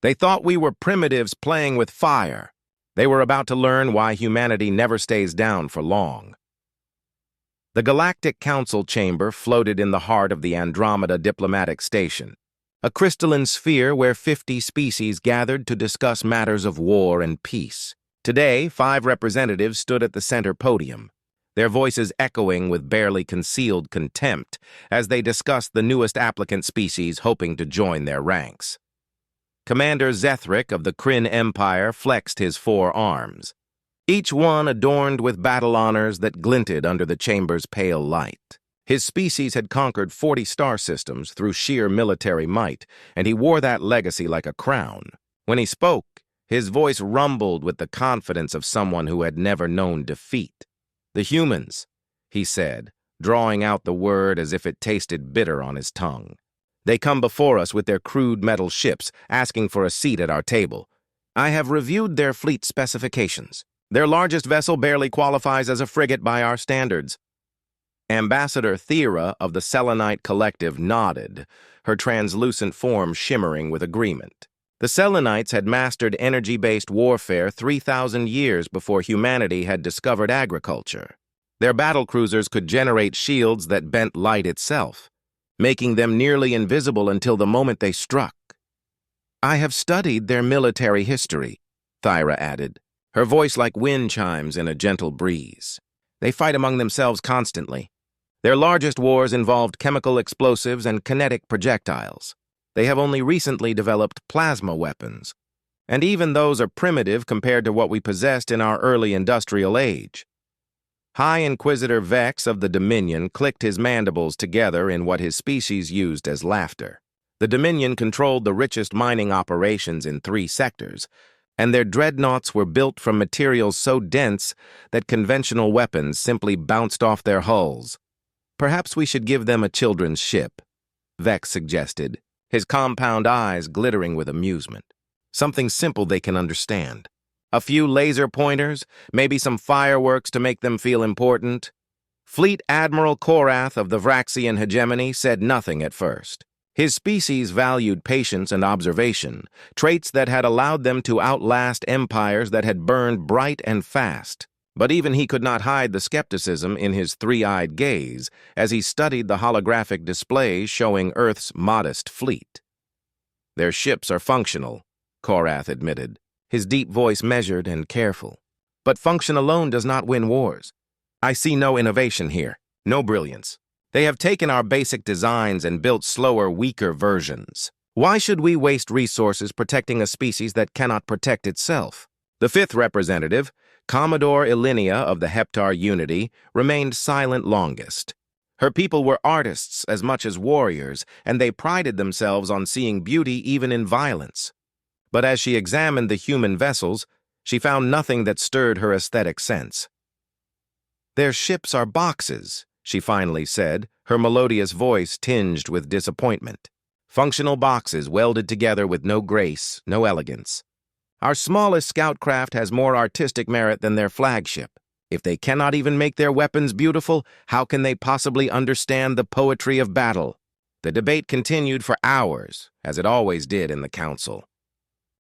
They thought we were primitives playing with fire. They were about to learn why humanity never stays down for long. The Galactic Council chamber floated in the heart of the Andromeda Diplomatic Station, a crystalline sphere where 50 species gathered to discuss matters of war and peace. Today, 5 representatives stood at the center podium, their voices echoing with barely concealed contempt as they discussed the newest applicant species hoping to join their ranks. Commander Zethric of the Kryn Empire flexed his 4 arms, each one adorned with battle honors that glinted under the chamber's pale light. His species had conquered 40 star systems through sheer military might, and he wore that legacy like a crown. When he spoke, his voice rumbled with the confidence of someone who had never known defeat. "The humans," he said, drawing out the word as if it tasted bitter on his tongue. "They come before us with their crude metal ships, asking for a seat at our table. I have reviewed their fleet specifications. Their largest vessel barely qualifies as a frigate by our standards." Ambassador Thera of the Selenite Collective nodded, her translucent form shimmering with agreement. The Selenites had mastered energy-based warfare 3,000 years before humanity had discovered agriculture. Their battlecruisers could generate shields that bent light itself, making them nearly invisible until the moment they struck. "I have studied their military history," Thera added, her voice like wind chimes in a gentle breeze. "They fight among themselves constantly. Their largest wars involved chemical explosives and kinetic projectiles. They have only recently developed plasma weapons, and even those are primitive compared to what we possessed in our early industrial age." High Inquisitor Vex of the Dominion clicked his mandibles together in what his species used as laughter. The Dominion controlled the richest mining operations in 3 sectors, and their dreadnoughts were built from materials so dense that conventional weapons simply bounced off their hulls. "Perhaps we should give them a children's ship," Vex suggested, his compound eyes glittering with amusement. "Something simple they can understand. A few laser pointers, maybe some fireworks to make them feel important." Fleet Admiral Korath of the Vraxian hegemony said nothing at first. His species valued patience and observation, traits that had allowed them to outlast empires that had burned bright and fast. But even he could not hide the skepticism in his 3-eyed gaze as he studied the holographic displays showing Earth's modest fleet. "Their ships are functional," Korath admitted, his deep voice measured and careful. "But function alone does not win wars. I see no innovation here, no brilliance. They have taken our basic designs and built slower, weaker versions. Why should we waste resources protecting a species that cannot protect itself?" The 5th representative, Commodore Ilinia of the Heptar Unity, remained silent longest. Her people were artists as much as warriors, and they prided themselves on seeing beauty even in violence. But as she examined the human vessels, she found nothing that stirred her aesthetic sense. "Their ships are boxes," she finally said, her melodious voice tinged with disappointment. "Functional boxes welded together with no grace, no elegance. Our smallest scout craft has more artistic merit than their flagship. If they cannot even make their weapons beautiful, how can they possibly understand the poetry of battle?" The debate continued for hours, as it always did in the council.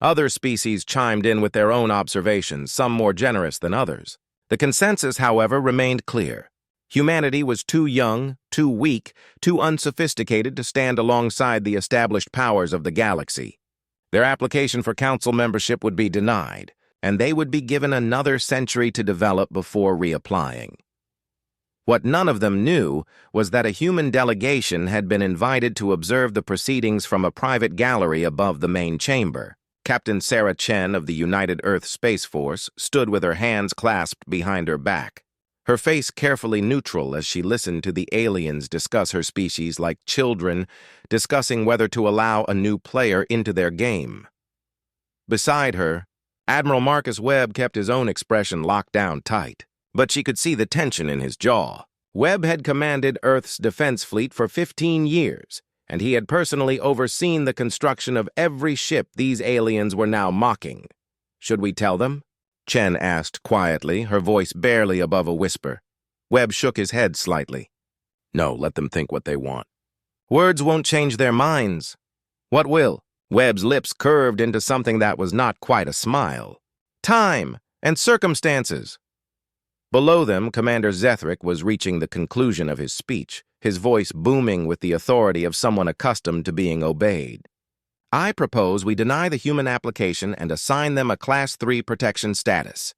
Other species chimed in with their own observations, some more generous than others. The consensus, however, remained clear. Humanity was too young, too weak, too unsophisticated to stand alongside the established powers of the galaxy. Their application for council membership would be denied, and they would be given another century to develop before reapplying. What none of them knew was that a human delegation had been invited to observe the proceedings from a private gallery above the main chamber. Captain Sarah Chen of the United Earth Space Force stood with her hands clasped behind her back, her face carefully neutral as she listened to the aliens discuss her species like children discussing whether to allow a new player into their game. Beside her, Admiral Marcus Webb kept his own expression locked down tight, but she could see the tension in his jaw. Webb had commanded Earth's defense fleet for 15 years, and he had personally overseen the construction of every ship these aliens were now mocking. "Should we tell them?" Chen asked quietly, her voice barely above a whisper. Webb shook his head slightly. "No, let them think what they want. Words won't change their minds." "What will?" Webb's lips curved into something that was not quite a smile. Time and circumstances. Below them, Commander Zethric was reaching the conclusion of his speech, his voice booming with the authority of someone accustomed to being obeyed. I propose we deny the human application and assign them a Class 3 protection status.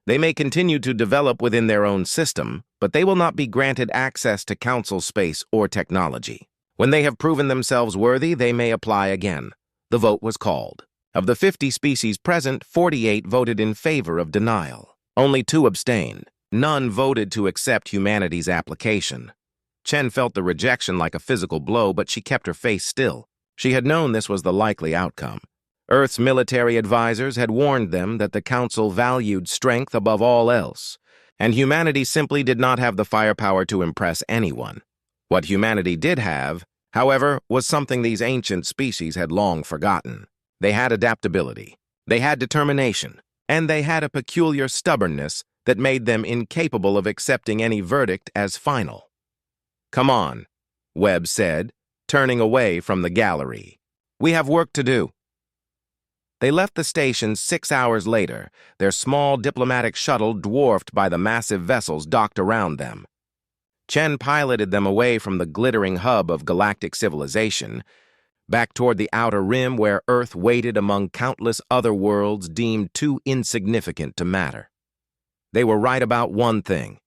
They may continue to develop within their own system, but they will not be granted access to Council space or technology. When they have proven themselves worthy, they may apply again. The vote was called. Of the 50 species present, 48 voted in favor of denial. Only 2 abstained. None voted to accept humanity's application. Chen felt the rejection like a physical blow, but she kept her face still. She had known this was the likely outcome. Earth's military advisors had warned them that the Council valued strength above all else, and humanity simply did not have the firepower to impress anyone. What humanity did have, however, was something these ancient species had long forgotten. They had adaptability, they had determination, and they had a peculiar stubbornness that made them incapable of accepting any verdict as final. "Come on," Webb said, turning away from the gallery. "We have work to do." They left the station 6 hours later, their small diplomatic shuttle dwarfed by the massive vessels docked around them. Chen piloted them away from the glittering hub of galactic civilization, back toward the outer rim where Earth waited among countless other worlds deemed too insignificant to matter. They were right about one thing,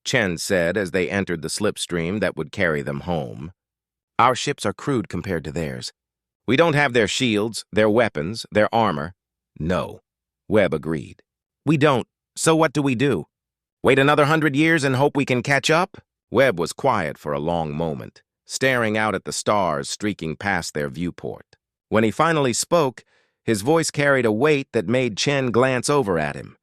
Chen said as they entered the slipstream that would carry them home. "Our ships are crude compared to theirs. We don't have their shields, their weapons, their armor." "No," Webb agreed. "We don't. So what do we do? Wait another 100 years and hope we can catch up?" Webb was quiet for a long moment, staring out at the stars streaking past their viewport. When he finally spoke, his voice carried a weight that made Chen glance over at him.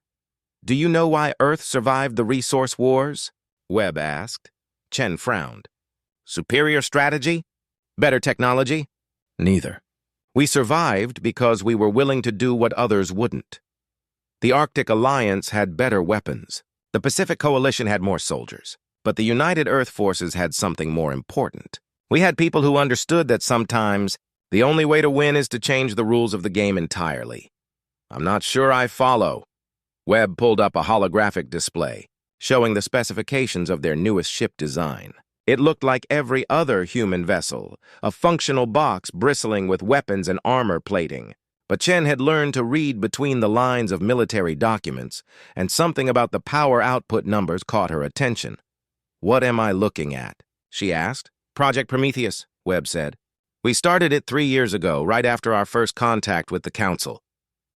"Do you know why Earth survived the resource wars?" Webb asked. Chen frowned. "Superior strategy? Better technology?" "Neither. We survived because we were willing to do what others wouldn't. The Arctic Alliance had better weapons. The Pacific Coalition had more soldiers. But the United Earth Forces had something more important. We had people who understood that sometimes the only way to win is to change the rules of the game entirely." "I'm not sure I follow." Webb pulled up a holographic display, showing the specifications of their newest ship design. It looked like every other human vessel, a functional box bristling with weapons and armor plating. But Chen had learned to read between the lines of military documents, and something about the power output numbers caught her attention. "What am I looking at?" she asked. "Project Prometheus," Webb said. "We started it 3 years ago, right after our first contact with the Council.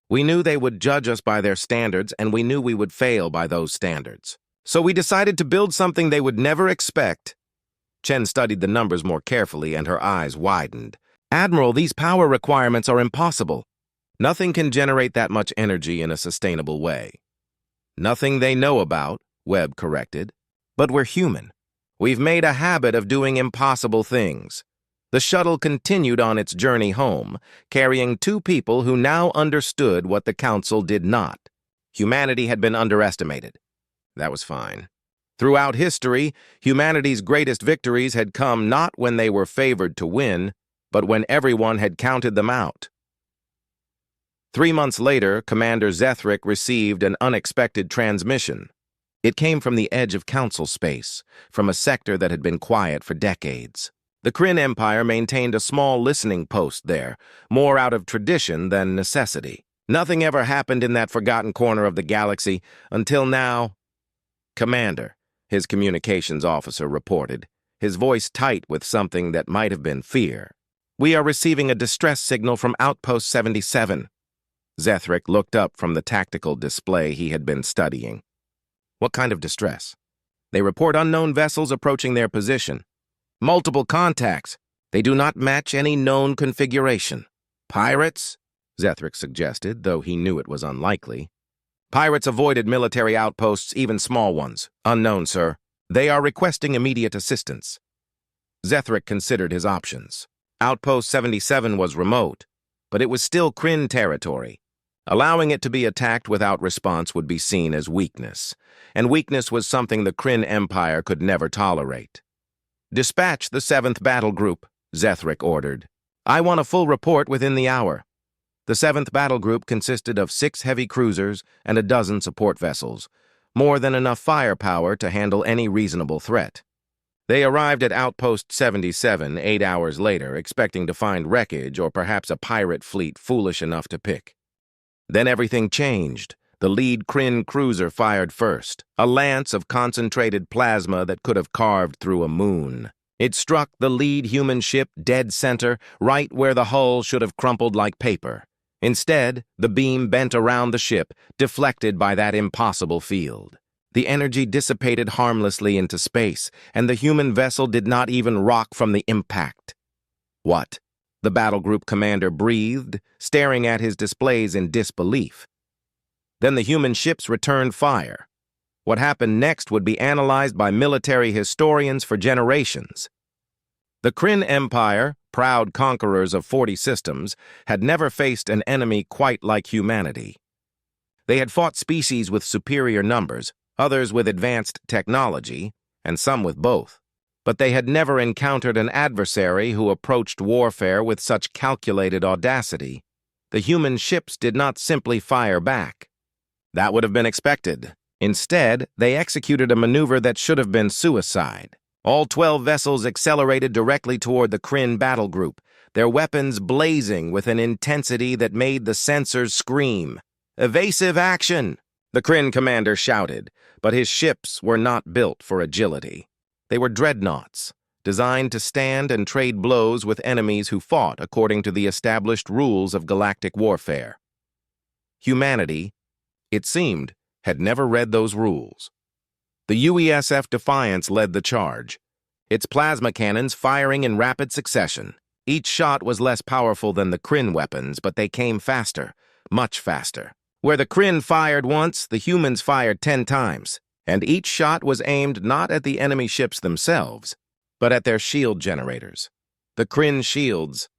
We knew they would judge us by their standards, and we knew we would fail by those standards. So we decided to build something they would never expect." Chen studied the numbers more carefully, and her eyes widened. "Admiral, these power requirements are impossible. Nothing can generate that much energy in a sustainable way." "Nothing they know about," Webb corrected. "But we're human. We've made a habit of doing impossible things." The shuttle continued on its journey home, carrying 2 people who now understood what the Council did not. Humanity had been underestimated. That was fine. Throughout history, humanity's greatest victories had come not when they were favored to win, but when everyone had counted them out. 3 months later, Commander Zethric received an unexpected transmission. It came from the edge of Council space, from a sector that had been quiet for decades. The Kryn Empire maintained a small listening post there, more out of tradition than necessity. Nothing ever happened in that forgotten corner of the galaxy until now. "Commander," his communications officer reported, his voice tight with something that might have been fear. "We are receiving a distress signal from Outpost 77. Zethric looked up from the tactical display he had been studying. "What kind of distress?" "They report unknown vessels approaching their position. Multiple contacts. They do not match any known configuration." "Pirates?" Zethric suggested, though he knew it was unlikely. "Pirates avoided military outposts, even small ones. Unknown, sir. They are requesting immediate assistance." Zethric considered his options. Outpost 77 was remote, but it was still Kryn territory. Allowing it to be attacked without response would be seen as weakness, and weakness was something the Kryn Empire could never tolerate. "Dispatch the 7th Battle Group," Zethric ordered. I want a full report within the hour. The 7th Battle Group consisted of 6 heavy cruisers and a dozen support vessels, more than enough firepower to handle any reasonable threat. They arrived at Outpost 77 8 hours later, expecting to find wreckage or perhaps a pirate fleet foolish enough to pick. Then everything changed. The lead Kryn cruiser fired first, a lance of concentrated plasma that could have carved through a moon. It struck the lead human ship dead center, right where the hull should have crumpled like paper. Instead, the beam bent around the ship, deflected by that impossible field. The energy dissipated harmlessly into space, and the human vessel did not even rock from the impact. What? The battle group commander breathed, staring at his displays in disbelief. Then the human ships returned fire. What happened next would be analyzed by military historians for generations. The Kryn Empire, proud conquerors of 40 systems, had never faced an enemy quite like humanity. They had fought species with superior numbers, others with advanced technology, and some with both. But they had never encountered an adversary who approached warfare with such calculated audacity. The human ships did not simply fire back. That would have been expected. Instead, they executed a maneuver that should have been suicide. All 12 vessels accelerated directly toward the Kryn battle group, their weapons blazing with an intensity that made the sensors scream. "Evasive action!" the Kryn commander shouted, but his ships were not built for agility. They were dreadnoughts, designed to stand and trade blows with enemies who fought according to the established rules of galactic warfare. Humanity, it seemed, had never read those rules. The UESF Defiance led the charge, its plasma cannons firing in rapid succession. Each shot was less powerful than the Kryn weapons, but they came faster, much faster. Where the Kryn fired once, the humans fired 10 times, and each shot was aimed not at the enemy ships themselves, but at their shield generators. The Kryn shields,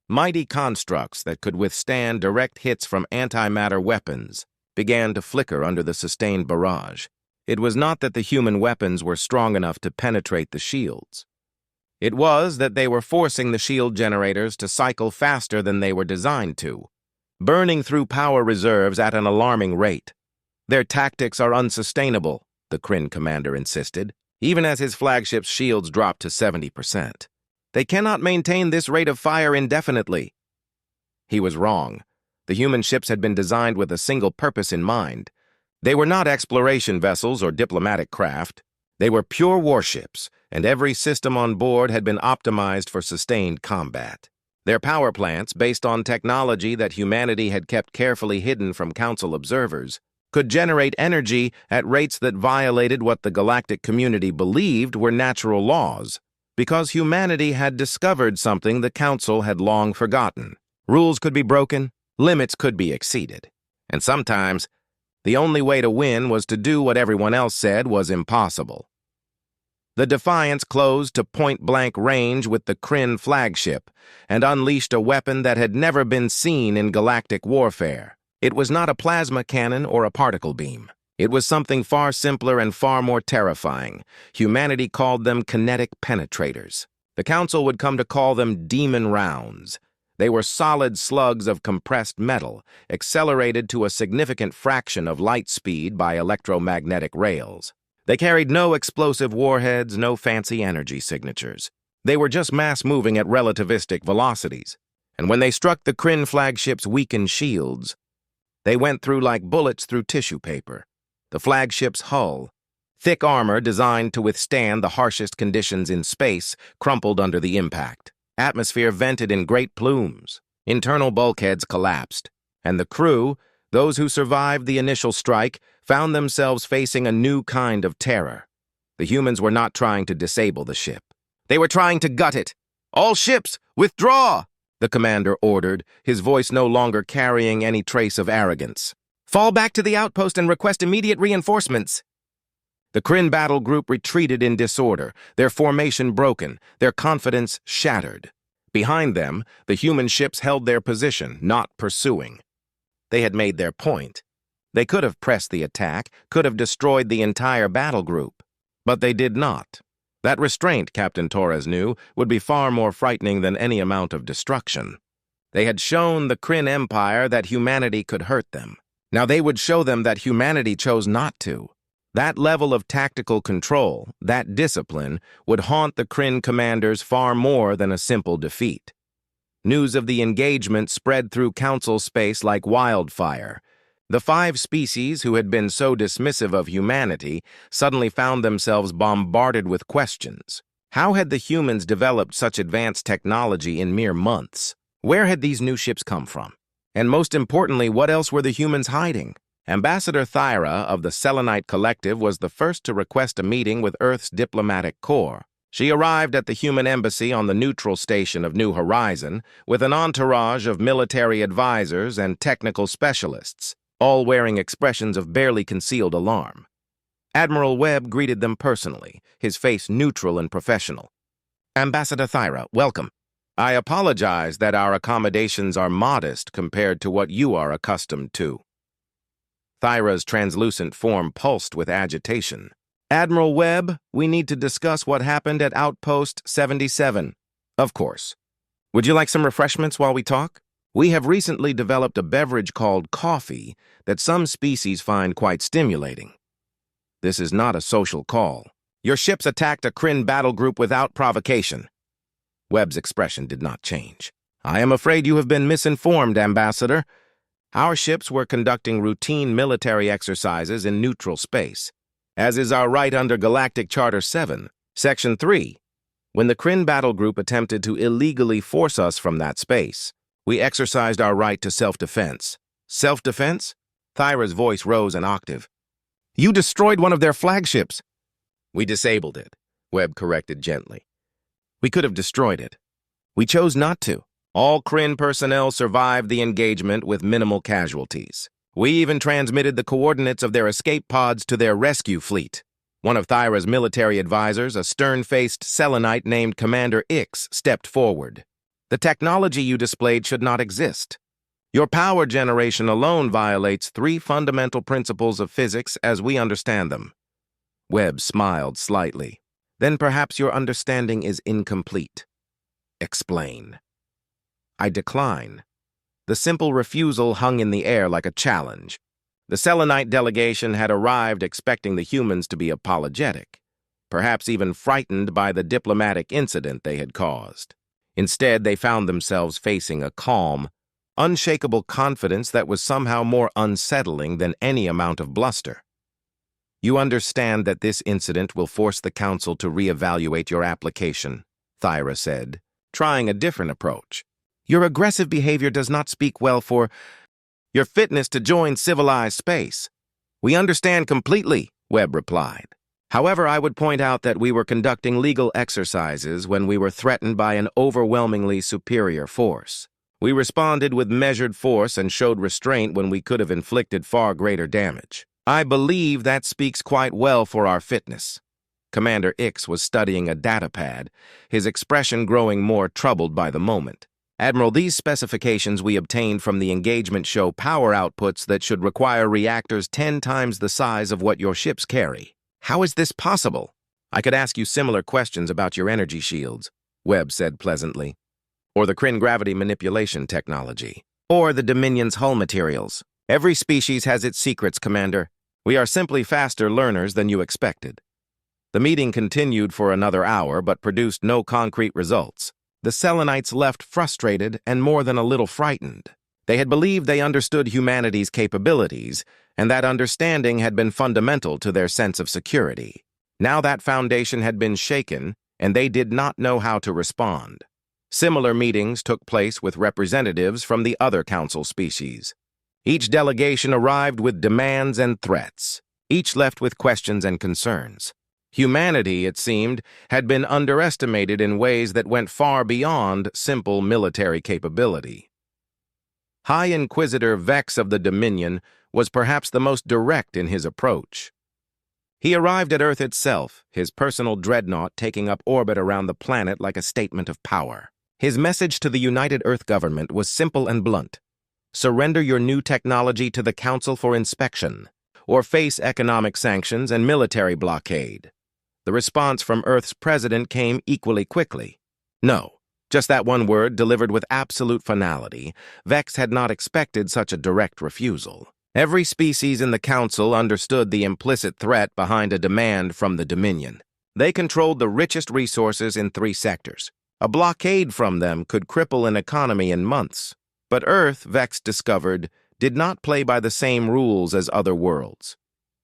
mighty constructs that could withstand direct hits from antimatter weapons, began to flicker under the sustained barrage. It was not that the human weapons were strong enough to penetrate the shields. It was that they were forcing the shield generators to cycle faster than they were designed to, burning through power reserves at an alarming rate. "Their tactics are unsustainable," the Kryn commander insisted, even as his flagship's shields dropped to 70%. "They cannot maintain this rate of fire indefinitely." He was wrong. The human ships had been designed with a single purpose in mind. They were not exploration vessels or diplomatic craft. They were pure warships, and every system on board had been optimized for sustained combat. Their power plants, based on technology that humanity had kept carefully hidden from Council observers, could generate energy at rates that violated what the galactic community believed were natural laws, because humanity had discovered something the Council had long forgotten. Rules could be broken, limits could be exceeded, and sometimes the only way to win was to do what everyone else said was impossible. The Defiance closed to point-blank range with the Kryn flagship and unleashed a weapon that had never been seen in galactic warfare. It was not a plasma cannon or a particle beam. It was something far simpler and far more terrifying. Humanity called them kinetic penetrators. The Council would come to call them demon rounds. They were solid slugs of compressed metal, accelerated to a significant fraction of light speed by electromagnetic rails. They carried no explosive warheads, no fancy energy signatures. They were just mass-moving at relativistic velocities. And when they struck the Kryn flagship's weakened shields, they went through like bullets through tissue paper. The flagship's hull, thick armor designed to withstand the harshest conditions in space, crumpled under the impact. Atmosphere vented in great plumes. Internal bulkheads collapsed. And the crew, those who survived the initial strike, found themselves facing a new kind of terror. The humans were not trying to disable the ship. They were trying to gut it. "All ships, withdraw!" the commander ordered, his voice no longer carrying any trace of arrogance. "Fall back to the outpost and request immediate reinforcements." The Kryn battle group retreated in disorder, their formation broken, their confidence shattered. Behind them, the human ships held their position, not pursuing. They had made their point. They could have pressed the attack, could have destroyed the entire battle group. But they did not. That restraint, Captain Torres knew, would be far more frightening than any amount of destruction. They had shown the Kryn Empire that humanity could hurt them. Now they would show them that humanity chose not to. That level of tactical control, that discipline, would haunt the Kryn commanders far more than a simple defeat. News of the engagement spread through council space like wildfire. The 5 species who had been so dismissive of humanity suddenly found themselves bombarded with questions. How had the humans developed such advanced technology in mere months? Where had these new ships come from? And most importantly, what else were the humans hiding? Ambassador Thyra of the Selenite Collective was the first to request a meeting with Earth's diplomatic corps. She arrived at the human embassy on the neutral station of New Horizon with an entourage of military advisors and technical specialists, all wearing expressions of barely concealed alarm. Admiral Webb greeted them personally, his face neutral and professional. "Ambassador Thyra, welcome. I apologize that our accommodations are modest compared to what you are accustomed to." Thyra's translucent form pulsed with agitation. "Admiral Webb, we need to discuss what happened at Outpost 77. "Of course. Would you like some refreshments while we talk? We have recently developed a beverage called coffee that some species find quite stimulating." "This is not a social call. Your ships attacked a Kryn battle group without provocation." Webb's expression did not change. "I am afraid you have been misinformed, Ambassador. Our ships were conducting routine military exercises in neutral space, as is our right under Galactic Charter 7, Section 3. When the Kryn battle group attempted to illegally force us from that space, we exercised our right to self-defense." "Self-defense?" Thyra's voice rose an octave. "You destroyed one of their flagships." "We disabled it," Webb corrected gently. "We could have destroyed it. We chose not to. All Kryn personnel survived the engagement with minimal casualties. We even transmitted the coordinates of their escape pods to their rescue fleet." One of Thyra's military advisors, a stern-faced Selenite named Commander Ix, stepped forward. "The technology you displayed should not exist. Your power generation alone violates 3 fundamental principles of physics as we understand them." Webb smiled slightly. "Then perhaps your understanding is incomplete." "Explain." "I decline." The simple refusal hung in the air like a challenge. The Selenite delegation had arrived expecting the humans to be apologetic, perhaps even frightened by the diplomatic incident they had caused. Instead, they found themselves facing a calm, unshakable confidence that was somehow more unsettling than any amount of bluster. "You understand that this incident will force the Council to reevaluate your application," Thyra said, trying a different approach. "Your aggressive behavior does not speak well for your fitness to join civilized space." "We understand completely," Webb replied. "However, I would point out that we were conducting legal exercises when we were threatened by an overwhelmingly superior force. We responded with measured force and showed restraint when we could have inflicted far greater damage. I believe that speaks quite well for our fitness." Commander Ix was studying a datapad, his expression growing more troubled by the moment. "Admiral, these specifications we obtained from the engagement show power outputs that should require reactors 10 times the size of what your ships carry. How is this possible?" "I could ask you similar questions about your energy shields," Webb said pleasantly. "Or the Kryn gravity manipulation technology. Or the Dominion's hull materials. Every species has its secrets, Commander. We are simply faster learners than you expected." The meeting continued for another hour but produced no concrete results. The Selenites left frustrated and more than a little frightened. They had believed they understood humanity's capabilities, and that understanding had been fundamental to their sense of security. Now that foundation had been shaken, and they did not know how to respond. Similar meetings took place with representatives from the other council species. Each delegation arrived with demands and threats, each left with questions and concerns. Humanity, it seemed, had been underestimated in ways that went far beyond simple military capability. High Inquisitor Vex of the Dominion was perhaps the most direct in his approach. He arrived at Earth itself, his personal dreadnought taking up orbit around the planet like a statement of power. His message to the United Earth government was simple and blunt. Surrender your new technology to the Council for inspection, or face economic sanctions and military blockade. The response from Earth's president came equally quickly. No. Just that one word delivered with absolute finality. Vex had not expected such a direct refusal. Every species in the Council understood the implicit threat behind a demand from the Dominion. They controlled the richest resources in 3 sectors. A blockade from them could cripple an economy in months. But Earth, Vex discovered, did not play by the same rules as other worlds.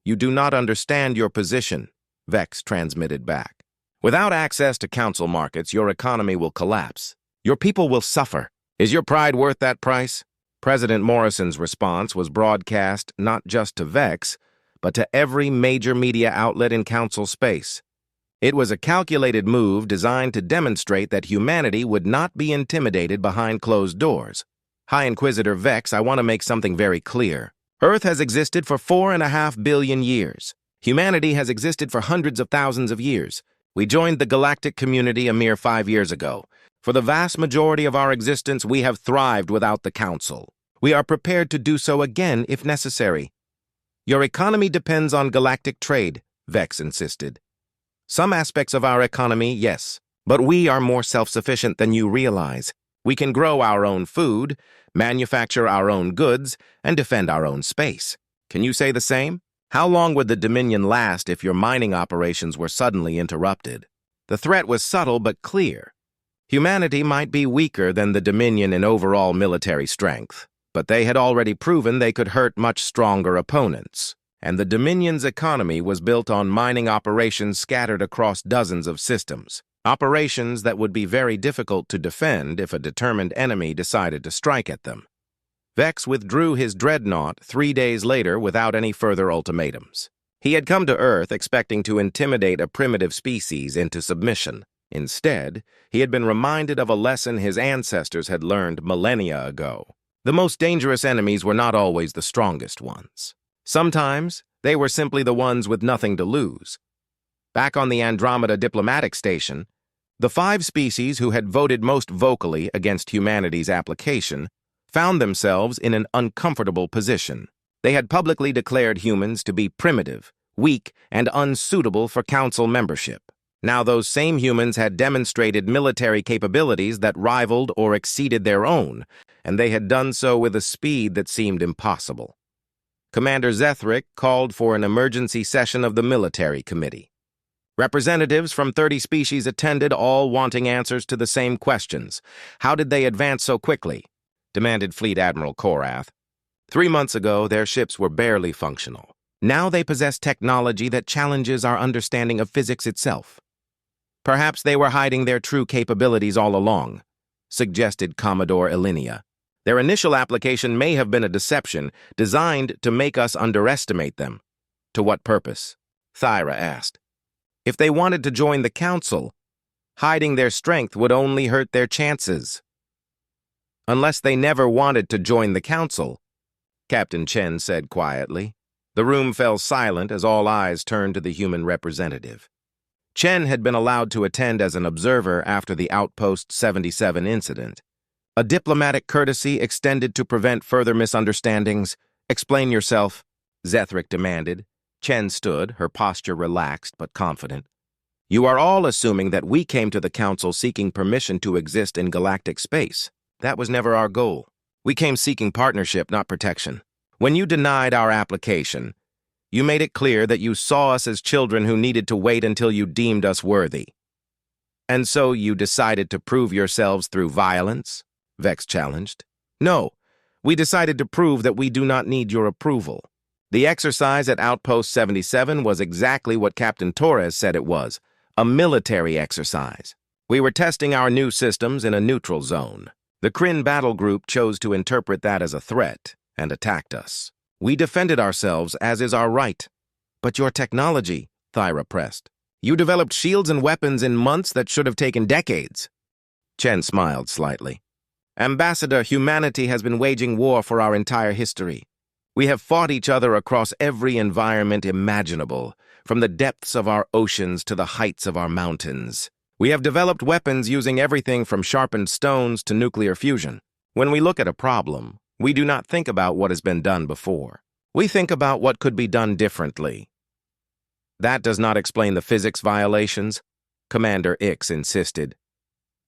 "You do not understand your position," Vex transmitted back. "Without access to council markets, your economy will collapse. Your people will suffer. Is your pride worth that price?" President Morrison's response was broadcast not just to Vex, but to every major media outlet in council space. It was a calculated move designed to demonstrate that humanity would not be intimidated behind closed doors. "High Inquisitor Vex, I want to make something very clear. Earth has existed for 4.5 billion years. Humanity has existed for hundreds of thousands of years. We joined the galactic community a mere 5 years ago. For the vast majority of our existence, we have thrived without the Council. We are prepared to do so again if necessary." "Your economy depends on galactic trade," Vex insisted. "Some aspects of our economy, yes, but we are more self-sufficient than you realize. We can grow our own food, manufacture our own goods, and defend our own space. Can you say the same? How long would the Dominion last if your mining operations were suddenly interrupted?" The threat was subtle but clear. Humanity might be weaker than the Dominion in overall military strength, but they had already proven they could hurt much stronger opponents. And the Dominion's economy was built on mining operations scattered across dozens of systems. Operations that would be very difficult to defend if a determined enemy decided to strike at them. Vex withdrew his dreadnought 3 days later without any further ultimatums. He had come to Earth expecting to intimidate a primitive species into submission. Instead, he had been reminded of a lesson his ancestors had learned millennia ago. The most dangerous enemies were not always the strongest ones. Sometimes, they were simply the ones with nothing to lose. Back on the Andromeda diplomatic station, the 5 species who had voted most vocally against humanity's application found themselves in an uncomfortable position. They had publicly declared humans to be primitive, weak, and unsuitable for council membership. Now those same humans had demonstrated military capabilities that rivaled or exceeded their own, and they had done so with a speed that seemed impossible. Commander Zethric called for an emergency session of the military committee. Representatives from 30 species attended, all wanting answers to the same questions. How did they advance so quickly? Demanded Fleet Admiral Korath. 3 months ago, their ships were barely functional. Now they possess technology that challenges our understanding of physics itself. Perhaps they were hiding their true capabilities all along, suggested Commodore Elinia. Their initial application may have been a deception designed to make us underestimate them. To what purpose? Thyra asked. If they wanted to join the Council, hiding their strength would only hurt their chances. Unless they never wanted to join the Council, Captain Chen said quietly. The room fell silent as all eyes turned to the human representative. Chen had been allowed to attend as an observer after the Outpost 77 incident. A diplomatic courtesy extended to prevent further misunderstandings. Explain yourself, Zethric demanded. Chen stood, her posture relaxed but confident. You are all assuming that we came to the Council seeking permission to exist in galactic space. That was never our goal. We came seeking partnership, not protection. When you denied our application, you made it clear that you saw us as children who needed to wait until you deemed us worthy. And so you decided to prove yourselves through violence? Vex challenged. No, we decided to prove that we do not need your approval. The exercise at Outpost 77 was exactly what Captain Torres said it was, a military exercise. We were testing our new systems in a neutral zone. The Kryn battle group chose to interpret that as a threat and attacked us. We defended ourselves, as is our right. But your technology, Thyra pressed. You developed shields and weapons in months that should have taken decades. Chen smiled slightly. Ambassador, humanity has been waging war for our entire history. We have fought each other across every environment imaginable, from the depths of our oceans to the heights of our mountains. We have developed weapons using everything from sharpened stones to nuclear fusion. When we look at a problem, we do not think about what has been done before. We think about what could be done differently. That does not explain the physics violations, Commander Ix insisted.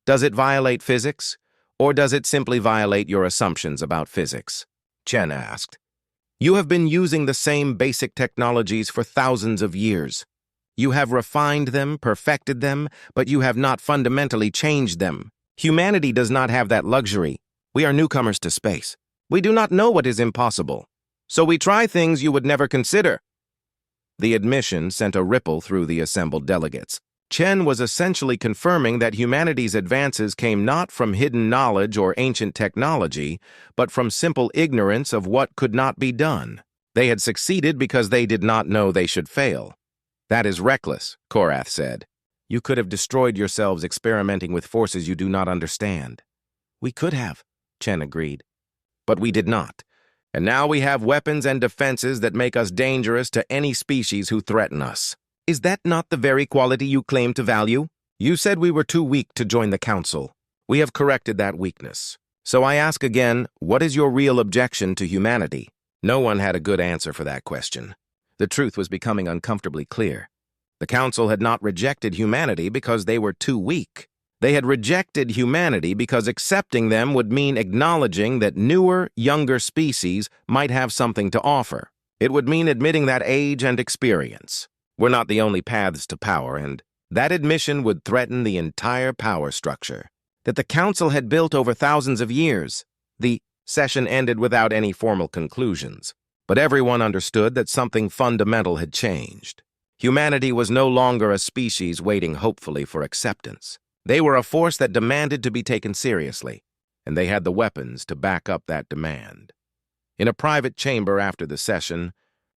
Does it violate physics, or does it simply violate your assumptions about physics? Chen asked. You have been using the same basic technologies for thousands of years. You have refined them, perfected them, but you have not fundamentally changed them. Humanity does not have that luxury. We are newcomers to space. We do not know what is impossible. So we try things you would never consider. The admission sent a ripple through the assembled delegates. Chen was essentially confirming that humanity's advances came not from hidden knowledge or ancient technology, but from simple ignorance of what could not be done. They had succeeded because they did not know they should fail. That is reckless, Korath said. You could have destroyed yourselves experimenting with forces you do not understand. We could have, Chen agreed. But we did not. And now we have weapons and defenses that make us dangerous to any species who threaten us. Is that not the very quality you claim to value? You said we were too weak to join the Council. We have corrected that weakness. So I ask again, what is your real objection to humanity? No one had a good answer for that question. The truth was becoming uncomfortably clear. The Council had not rejected humanity because they were too weak. They had rejected humanity because accepting them would mean acknowledging that newer, younger species might have something to offer. It would mean admitting that age and experience were not the only paths to power, and that admission would threaten the entire power structure that the Council had built over thousands of years. The session ended without any formal conclusions, but everyone understood that something fundamental had changed. Humanity was no longer a species waiting hopefully for acceptance. They were a force that demanded to be taken seriously, and they had the weapons to back up that demand. In a private chamber after the session,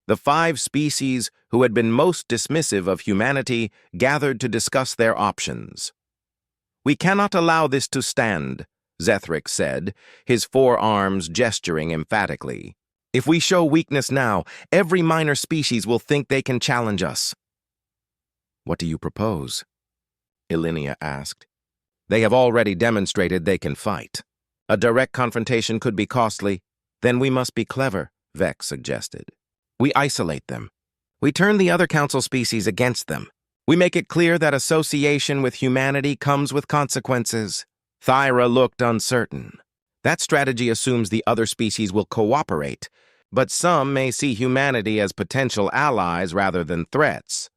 the 5 species who had been most dismissive of humanity gathered to discuss their options. We cannot allow this to stand, Zethric said, his forearms gesturing emphatically. If we show weakness now, every minor species will think they can challenge us. What do you propose? Ilinia asked. They have already demonstrated they can fight. A direct confrontation could be costly. Then we must be clever, Vex suggested. We isolate them. We turn the other Council species against them. We make it clear that association with humanity comes with consequences. Thyra looked uncertain. That strategy assumes the other species will cooperate, but some may see humanity as potential allies rather than threats.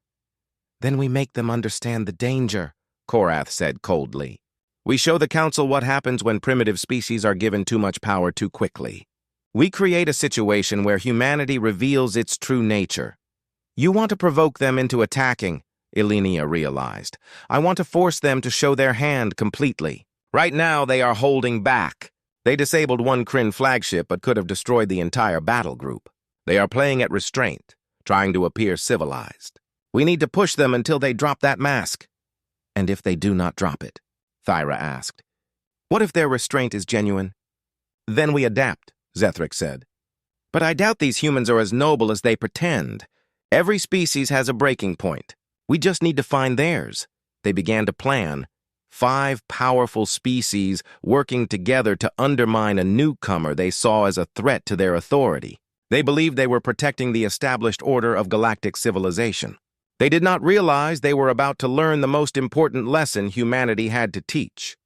Then we make them understand the danger, Korath said coldly. We show the Council what happens when primitive species are given too much power too quickly. We create a situation where humanity reveals its true nature. You want to provoke them into attacking, Ilinia realized. I want to force them to show their hand completely. Right now, they are holding back. They disabled one Kryn flagship but could have destroyed the entire battle group. They are playing at restraint, trying to appear civilized. We need to push them until they drop that mask. And if they do not drop it? Thyra asked. What if their restraint is genuine? Then we adapt, Zethric said. But I doubt these humans are as noble as they pretend. Every species has a breaking point. We just need to find theirs. They began to plan. 5 powerful species working together to undermine a newcomer they saw as a threat to their authority. They believed they were protecting the established order of galactic civilization. They did not realize they were about to learn the most important lesson humanity had to teach.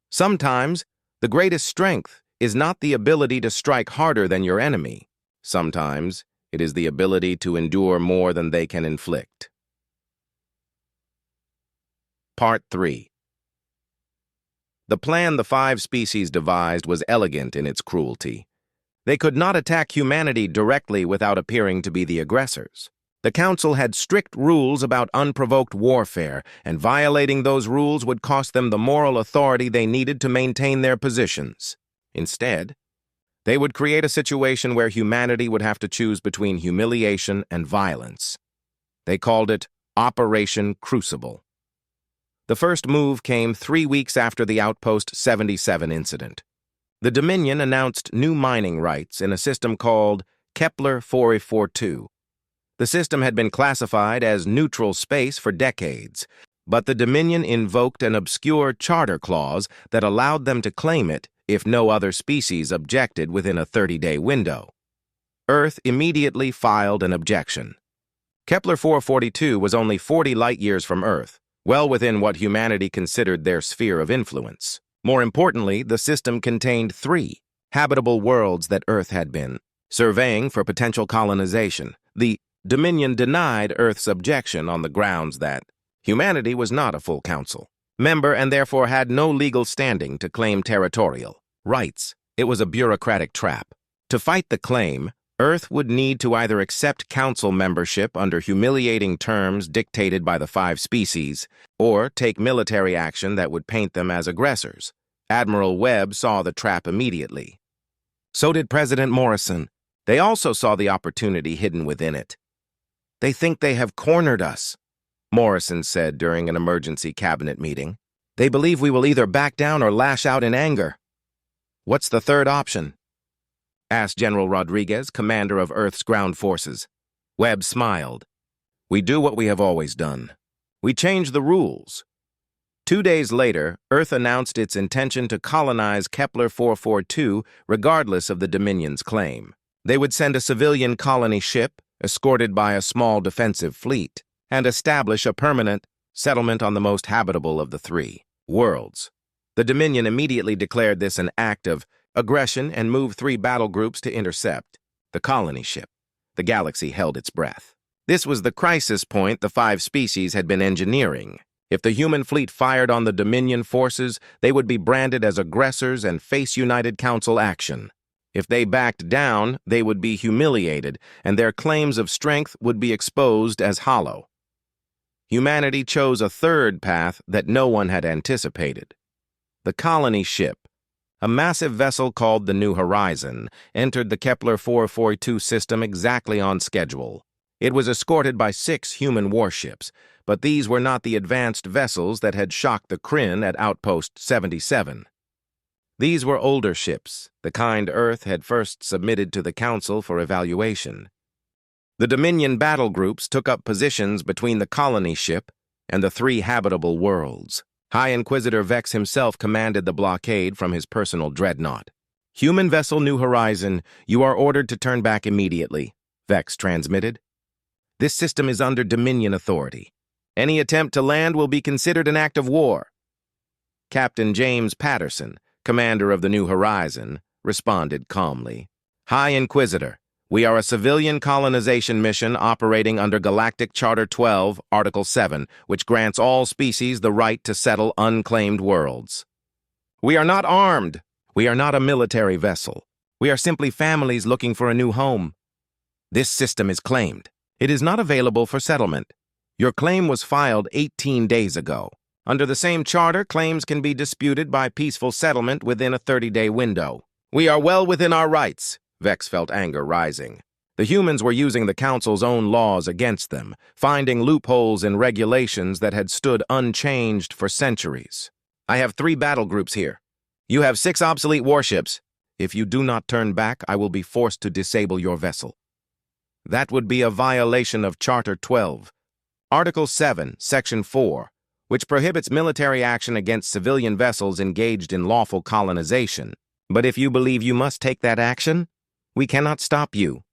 Sometimes, the greatest strength is not the ability to strike harder than your enemy. Sometimes, it is the ability to endure more than they can inflict. Part 3. The plan the 5 species devised was elegant in its cruelty. They could not attack humanity directly without appearing to be the aggressors. The Council had strict rules about unprovoked warfare, and violating those rules would cost them the moral authority they needed to maintain their positions. Instead, they would create a situation where humanity would have to choose between humiliation and violence. They called it Operation Crucible. The first move came 3 weeks after the Outpost 77 incident. The Dominion announced new mining rights in a system called Kepler 442. The system had been classified as neutral space for decades, but the Dominion invoked an obscure charter clause that allowed them to claim it if no other species objected within a 30-day window. Earth immediately filed an objection. Kepler 442 was only 40 light-years from Earth, well within what humanity considered their sphere of influence. More importantly, the system contained 3 habitable worlds that Earth had been surveying for potential colonization. The Dominion denied Earth's objection on the grounds that humanity was not a full council member and therefore had no legal standing to claim territorial rights. It was a bureaucratic trap. To fight the claim, Earth would need to either accept council membership under humiliating terms dictated by the 5 species, or take military action that would paint them as aggressors. Admiral Webb saw the trap immediately. So did President Morrison. They also saw the opportunity hidden within it. "They think they have cornered us," Morrison said during an emergency cabinet meeting. "They believe we will either back down or lash out in anger." "What's the third option?" asked General Rodriguez, commander of Earth's ground forces. Webb smiled. "We do what we have always done. We change the rules." 2 days later, Earth announced its intention to colonize Kepler 442 regardless of the Dominion's claim. They would send a civilian colony ship, escorted by a small defensive fleet, and establish a permanent settlement on the most habitable of the 3 worlds. The Dominion immediately declared this an act of aggression and moved 3 battle groups to intercept the colony ship. The galaxy held its breath. This was the crisis point the 5 species had been engineering. If the human fleet fired on the Dominion forces, they would be branded as aggressors and face United Council action. If they backed down, they would be humiliated, and their claims of strength would be exposed as hollow. Humanity chose a third path that no one had anticipated. The colony ship, a massive vessel called the New Horizon, entered the Kepler 442 system exactly on schedule. It was escorted by 6 human warships, but these were not the advanced vessels that had shocked the Kryn at Outpost 77. These were older ships, the kind Earth had first submitted to the Council for evaluation. The Dominion battle groups took up positions between the colony ship and the 3 habitable worlds. High Inquisitor Vex himself commanded the blockade from his personal dreadnought. "Human vessel New Horizon, you are ordered to turn back immediately," Vex transmitted. "This system is under Dominion authority. Any attempt to land will be considered an act of war." Captain James Patterson, commander of the New Horizon, responded calmly. "High Inquisitor, we are a civilian colonization mission operating under Galactic Charter 12, Article 7, which grants all species the right to settle unclaimed worlds. We are not armed. We are not a military vessel. We are simply families looking for a new home. This system is claimed. It is not available for settlement. Your claim was filed 18 days ago. Under the same charter, claims can be disputed by peaceful settlement within a 30-day window. We are well within our rights." Vex felt anger rising. The humans were using the Council's own laws against them, finding loopholes in regulations that had stood unchanged for centuries. "I have 3 battle groups here. You have 6 obsolete warships. If you do not turn back, I will be forced to disable your vessel." That would be a violation of Charter 12, Article 7, Section 4, which prohibits military action against civilian vessels engaged in lawful colonization. But if you believe you must take that action, we cannot stop you.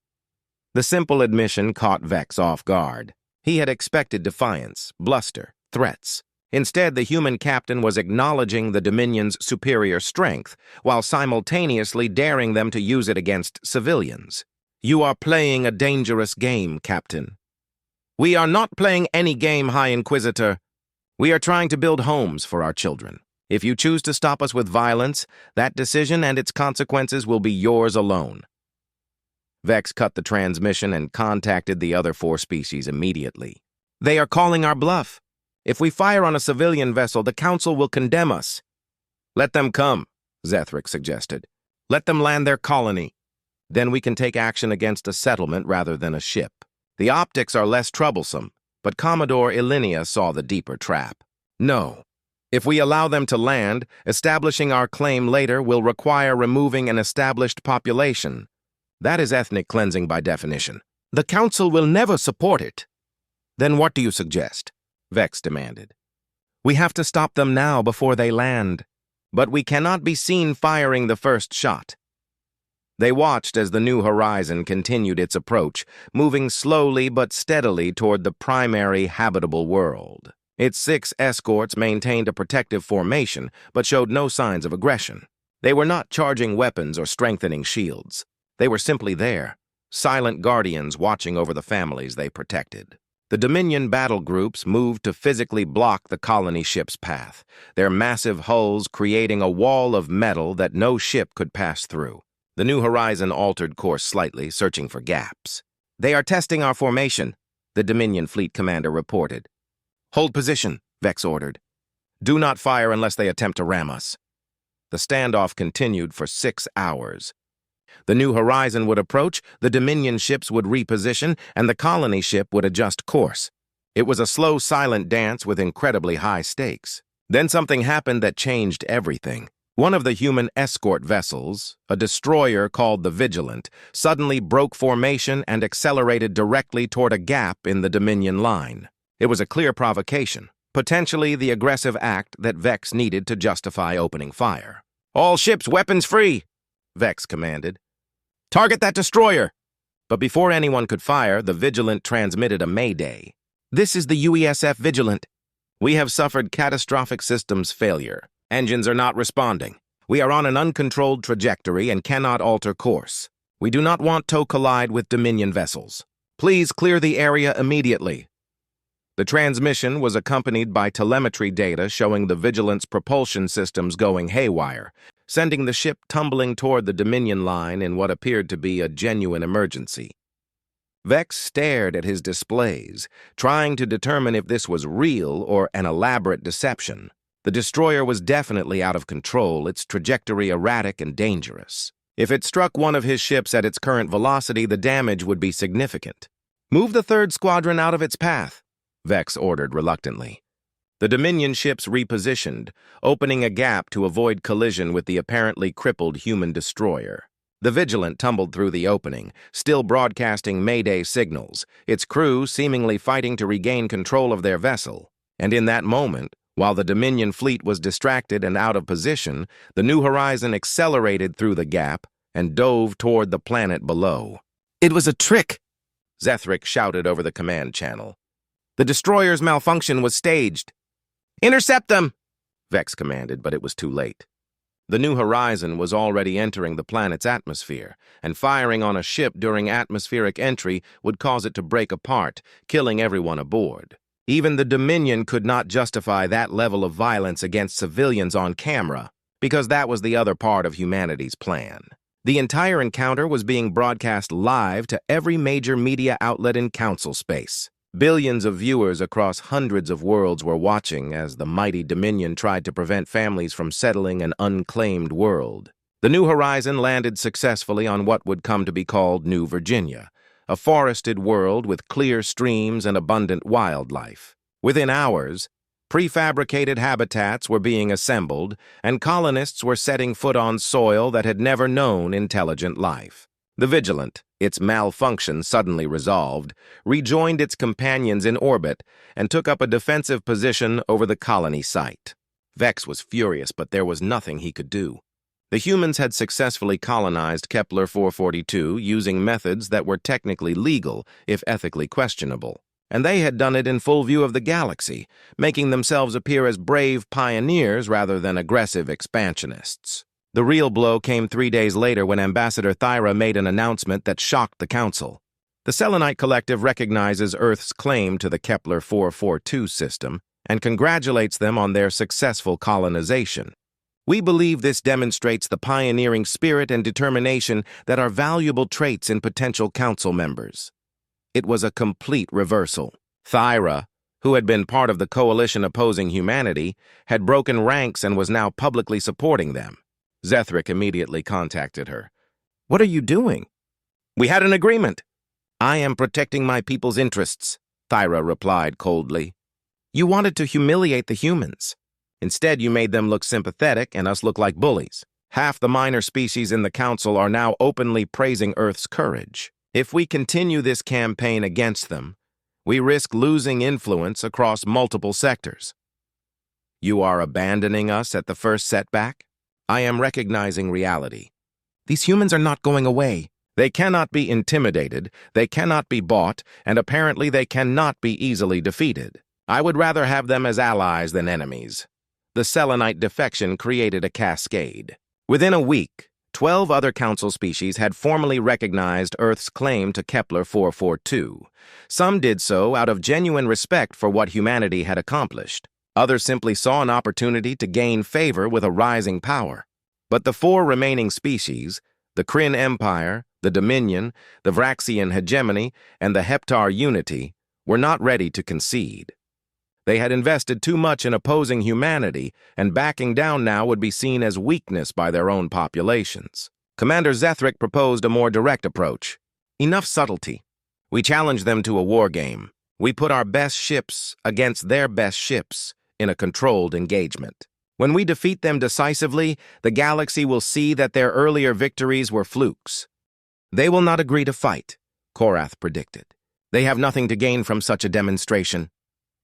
The simple admission caught Vex off guard. He had expected defiance, bluster, threats. Instead, the human captain was acknowledging the Dominion's superior strength, while simultaneously daring them to use it against civilians. "You are playing a dangerous game, Captain." "We are not playing any game, High Inquisitor. We are trying to build homes for our children. If you choose to stop us with violence, that decision and its consequences will be yours alone." Vex cut the transmission and contacted the other 4 species immediately. "They are calling our bluff. If we fire on a civilian vessel, the Council will condemn us." "Let them come," Zethric suggested. "Let them land their colony. Then we can take action against a settlement rather than a ship. The optics are less troublesome, but Commodore Ilinia saw the deeper trap. No. If we allow them to land, establishing our claim later will require removing an established population. That is ethnic cleansing by definition. The Council will never support it." "Then what do you suggest?" Vex demanded. "We have to stop them now before they land. But we cannot be seen firing the first shot." They watched as the New Horizon continued its approach, moving slowly but steadily toward the primary habitable world. Its 6 escorts maintained a protective formation, but showed no signs of aggression. They were not charging weapons or strengthening shields. They were simply there, silent guardians watching over the families they protected. The Dominion battle groups moved to physically block the colony ship's path, their massive hulls creating a wall of metal that no ship could pass through. The New Horizon altered course slightly, searching for gaps. "They are testing our formation," the Dominion fleet commander reported. "Hold position," Vex ordered. "Do not fire unless they attempt to ram us." The standoff continued for 6 hours. The New Horizon would approach, the Dominion ships would reposition, and the colony ship would adjust course. It was a slow, silent dance with incredibly high stakes. Then something happened that changed everything. One of the human escort vessels, a destroyer called the Vigilant, suddenly broke formation and accelerated directly toward a gap in the Dominion line. It was a clear provocation, potentially the aggressive act that Vex needed to justify opening fire. "All ships weapons free," Vex commanded. "Target that destroyer!" But before anyone could fire, the Vigilant transmitted a mayday. "This is the UESF Vigilant. We have suffered catastrophic systems failure. Engines are not responding. We are on an uncontrolled trajectory and cannot alter course. We do not want to collide with Dominion vessels. Please clear the area immediately." The transmission was accompanied by telemetry data showing the Vigilant's propulsion systems going haywire, sending the ship tumbling toward the Dominion line in what appeared to be a genuine emergency. Vex stared at his displays, trying to determine if this was real or an elaborate deception. The destroyer was definitely out of control, its trajectory erratic and dangerous. If it struck one of his ships at its current velocity, the damage would be significant. "Move the 3rd Squadron out of its path," Vex ordered reluctantly. The Dominion ships repositioned, opening a gap to avoid collision with the apparently crippled human destroyer. The Vigilant tumbled through the opening, still broadcasting Mayday signals, its crew seemingly fighting to regain control of their vessel. And in that moment, while the Dominion fleet was distracted and out of position, the New Horizon accelerated through the gap and dove toward the planet below. "It was a trick," Zethric shouted over the command channel. "The destroyer's malfunction was staged." "Intercept them!" Vex commanded, but it was too late. The New Horizon was already entering the planet's atmosphere, and firing on a ship during atmospheric entry would cause it to break apart, killing everyone aboard. Even the Dominion could not justify that level of violence against civilians on camera, because that was the other part of humanity's plan. The entire encounter was being broadcast live to every major media outlet in Council space. Billions of viewers across hundreds of worlds were watching as the mighty Dominion tried to prevent families from settling an unclaimed world. The New Horizon landed successfully on what would come to be called New Virginia, a forested world with clear streams and abundant wildlife. Within hours, prefabricated habitats were being assembled, and colonists were setting foot on soil that had never known intelligent life. The Vigilant, its malfunction suddenly resolved, rejoined its companions in orbit and took up a defensive position over the colony site. Vex was furious, but there was nothing he could do. The humans had successfully colonized Kepler 442 using methods that were technically legal, if ethically questionable. And they had done it in full view of the galaxy, making themselves appear as brave pioneers rather than aggressive expansionists. The real blow came 3 days later when Ambassador Thyra made an announcement that shocked the Council. The Selenite Collective recognizes Earth's claim to the Kepler 442 system and congratulates them on their successful colonization. "We believe this demonstrates the pioneering spirit and determination that are valuable traits in potential Council members." It was a complete reversal. Thyra, who had been part of the coalition opposing humanity, had broken ranks and was now publicly supporting them. Zethric immediately contacted her. "What are you doing?" "We had an agreement." "I am protecting my people's interests," Thyra replied coldly. "You wanted to humiliate the humans. Instead, you made them look sympathetic and us look like bullies. Half the minor species in the Council are now openly praising Earth's courage. If we continue this campaign against them, we risk losing influence across multiple sectors." "You are abandoning us at the first setback?" "I am recognizing reality. These humans are not going away. They cannot be intimidated, they cannot be bought, and apparently they cannot be easily defeated. I would rather have them as allies than enemies. The Selenite defection created a cascade. Within a week, 12 other Council species had formally recognized Earth's claim to Kepler 442. Some did so out of genuine respect for what humanity had accomplished. Others simply saw an opportunity to gain favor with a rising power. But the 4 remaining species, the Kryn Empire, the Dominion, the Vraxian Hegemony, and the Heptar Unity, were not ready to concede. They had invested too much in opposing humanity, and backing down now would be seen as weakness by their own populations. Commander Zethric proposed a more direct approach. Enough subtlety. We challenged them to a war game. We put our best ships against their best ships in a controlled engagement. When we defeat them decisively, the galaxy will see that their earlier victories were flukes. They will not agree to fight, Korath predicted. They have nothing to gain from such a demonstration.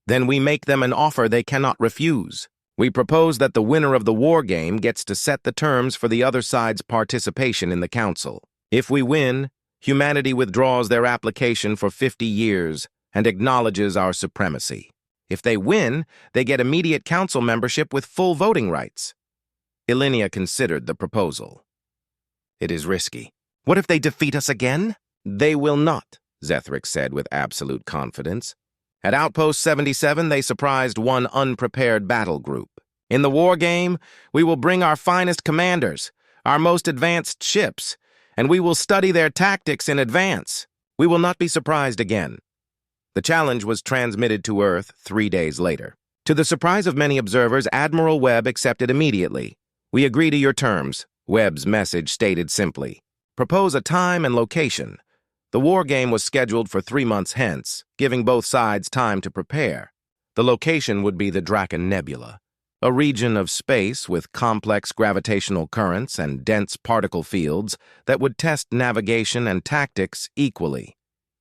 Then we make them an offer they cannot refuse. We propose that the winner of the war game gets to set the terms for the other side's participation in the Council. If we win, humanity withdraws their application for 50 years and acknowledges our supremacy. If they win, they get immediate Council membership with full voting rights. Ilinia considered the proposal. It is risky. What if they defeat us again? They will not, Zethric said with absolute confidence. At Outpost 77, they surprised one unprepared battle group. In the war game, we will bring our finest commanders, our most advanced ships, and we will study their tactics in advance. We will not be surprised again. The challenge was transmitted to Earth 3 days later. To the surprise of many observers, Admiral Webb accepted immediately. We agree to your terms, Webb's message stated simply. Propose a time and location. The war game was scheduled for 3 months hence, giving both sides time to prepare. The location would be the Draken Nebula, a region of space with complex gravitational currents and dense particle fields that would test navigation and tactics equally.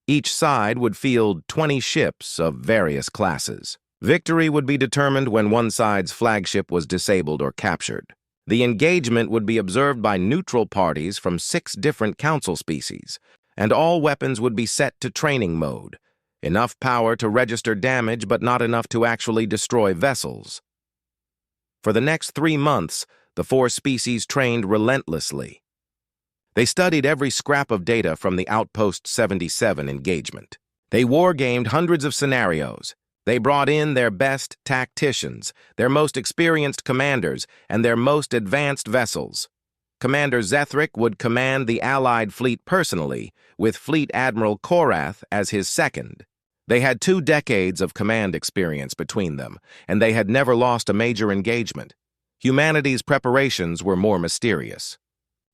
Each side would field 20 ships of various classes. Victory would be determined when one side's flagship was disabled or captured. The engagement would be observed by neutral parties from 6 different Council species, and all weapons would be set to training mode. Enough power to register damage, but not enough to actually destroy vessels. For the next 3 months, the 4 species trained relentlessly. They studied every scrap of data from the Outpost 77 engagement. They wargamed hundreds of scenarios. They brought in their best tacticians, their most experienced commanders, and their most advanced vessels. Commander Zethric would command the Allied fleet personally, with Fleet Admiral Korath as his second. They had 2 decades of command experience between them, and they had never lost a major engagement. Humanity's preparations were more mysterious.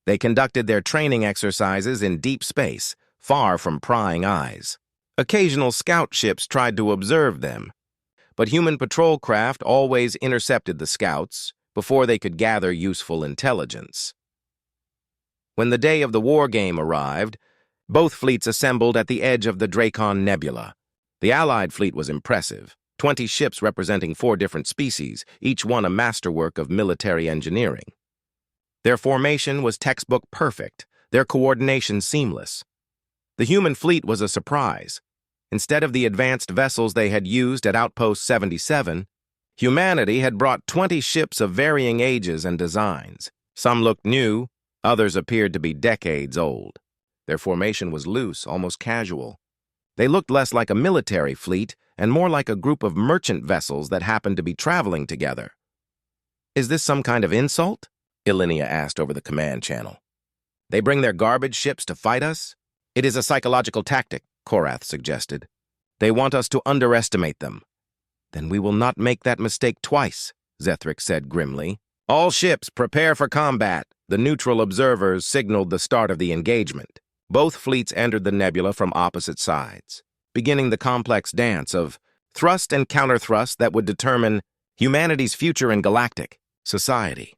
They conducted their training exercises in deep space, far from prying eyes. Occasional scout ships tried to observe them, but human patrol craft always intercepted the scouts before they could gather useful intelligence. When the day of the war game arrived, both fleets assembled at the edge of the Draken Nebula. The Allied fleet was impressive, 20 ships representing 4 different species, each one a masterwork of military engineering. Their formation was textbook perfect, their coordination seamless. The human fleet was a surprise. Instead of the advanced vessels they had used at Outpost 77, humanity had brought 20 ships of varying ages and designs. Some looked new, others appeared to be decades old. Their formation was loose, almost casual. They looked less like a military fleet and more like a group of merchant vessels that happened to be traveling together. "Is this some kind of insult?" Ilinia asked over the command channel. "They bring their garbage ships to fight us?" "It is a psychological tactic," Korath suggested. "They want us to underestimate them." "Then we will not make that mistake twice," Zethric said grimly. "All ships, prepare for combat." The neutral observers signaled the start of the engagement. Both fleets entered the nebula from opposite sides, beginning the complex dance of thrust and counterthrust that would determine humanity's future in galactic society.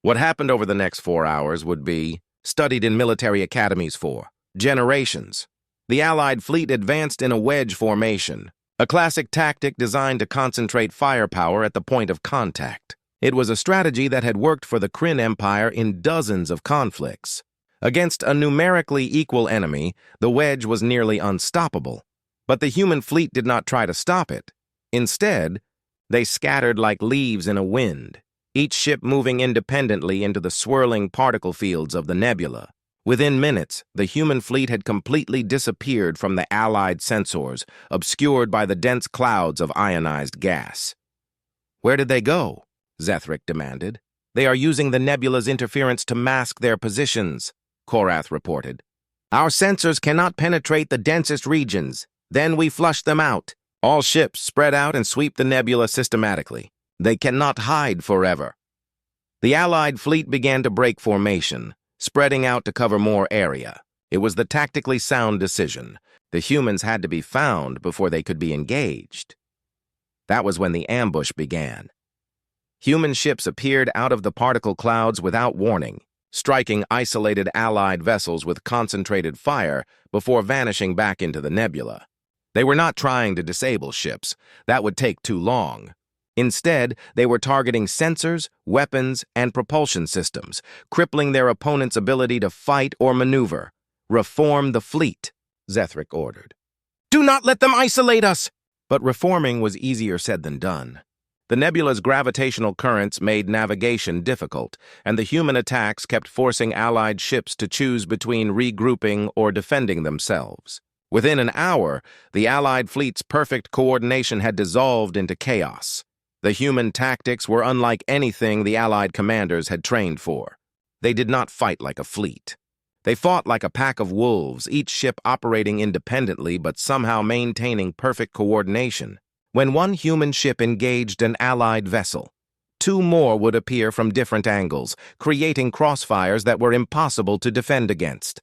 What happened over the next 4 hours would be studied in military academies for generations. The Allied fleet advanced in a wedge formation, a classic tactic designed to concentrate firepower at the point of contact. It was a strategy that had worked for the Kryn Empire in dozens of conflicts. Against a numerically equal enemy, the wedge was nearly unstoppable. But the human fleet did not try to stop it. Instead, they scattered like leaves in a wind, each ship moving independently into the swirling particle fields of the nebula. Within minutes, the human fleet had completely disappeared from the Allied sensors, obscured by the dense clouds of ionized gas. "Where did they go?" Zethric demanded. "They are using the nebula's interference to mask their positions," Korath reported. "Our sensors cannot penetrate the densest regions. Then we flush them out. All ships spread out and sweep the nebula systematically. They cannot hide forever." The Allied fleet began to break formation, spreading out to cover more area. It was the tactically sound decision. The humans had to be found before they could be engaged. That was when the ambush began. Human ships appeared out of the particle clouds without warning, striking isolated Allied vessels with concentrated fire before vanishing back into the nebula. They were not trying to disable ships. That would take too long. Instead, they were targeting sensors, weapons, and propulsion systems, crippling their opponent's ability to fight or maneuver. "Reform the fleet," Zethric ordered. "Do not let them isolate us!" But reforming was easier said than done. The nebula's gravitational currents made navigation difficult, and the human attacks kept forcing Allied ships to choose between regrouping or defending themselves. Within an hour, the Allied fleet's perfect coordination had dissolved into chaos. The human tactics were unlike anything the Allied commanders had trained for. They did not fight like a fleet. They fought like a pack of wolves, each ship operating independently but somehow maintaining perfect coordination. When one human ship engaged an Allied vessel, two more would appear from different angles, creating crossfires that were impossible to defend against.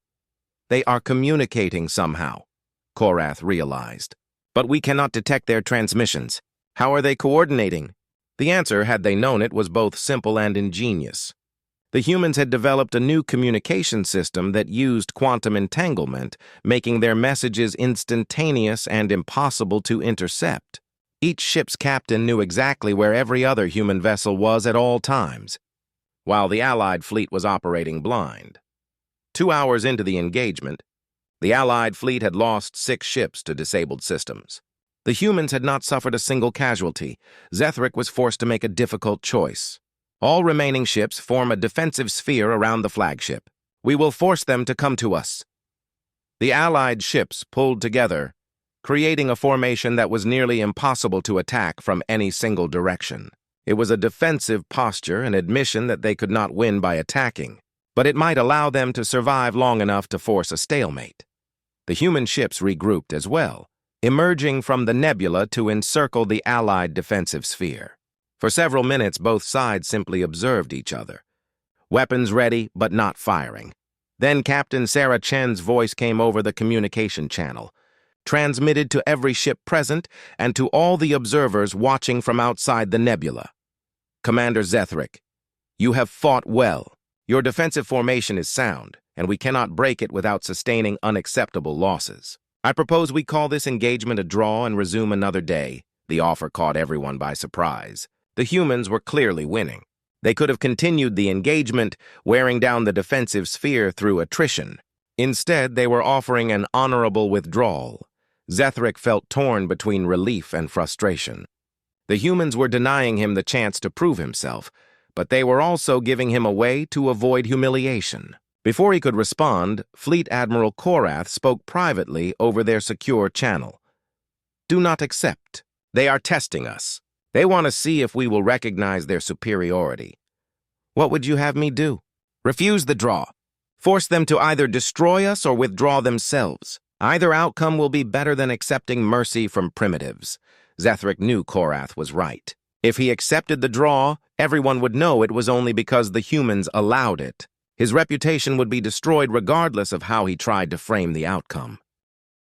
"They are communicating somehow," Korath realized. "But we cannot detect their transmissions. How are they coordinating?" The answer, had they known it, was both simple and ingenious. The humans had developed a new communication system that used quantum entanglement, making their messages instantaneous and impossible to intercept. Each ship's captain knew exactly where every other human vessel was at all times, while the Allied fleet was operating blind. 2 hours into the engagement, the Allied fleet had lost 6 ships to disabled systems. The humans had not suffered a single casualty. Zethric was forced to make a difficult choice. "All remaining ships form a defensive sphere around the flagship. We will force them to come to us." The Allied ships pulled together, creating a formation that was nearly impossible to attack from any single direction. It was a defensive posture, an admission that they could not win by attacking, but it might allow them to survive long enough to force a stalemate. The human ships regrouped as well, emerging from the nebula to encircle the Allied defensive sphere. For several minutes, both sides simply observed each other, weapons ready but not firing. Then Captain Sarah Chen's voice came over the communication channel, transmitted to every ship present and to all the observers watching from outside the nebula. "Commander Zethric, you have fought well. Your defensive formation is sound, and we cannot break it without sustaining unacceptable losses. I propose we call this engagement a draw and resume another day." The offer caught everyone by surprise. The humans were clearly winning. They could have continued the engagement, wearing down the defensive sphere through attrition. Instead, they were offering an honorable withdrawal. Zethric felt torn between relief and frustration. The humans were denying him the chance to prove himself, but they were also giving him a way to avoid humiliation. Before he could respond, Fleet Admiral Korath spoke privately over their secure channel. "Do not accept. They are testing us. They want to see if we will recognize their superiority." "What would you have me do?" "Refuse the draw. Force them to either destroy us or withdraw themselves. Either outcome will be better than accepting mercy from primitives." Zethric knew Korath was right. If he accepted the draw, everyone would know it was only because the humans allowed it. His reputation would be destroyed regardless of how he tried to frame the outcome.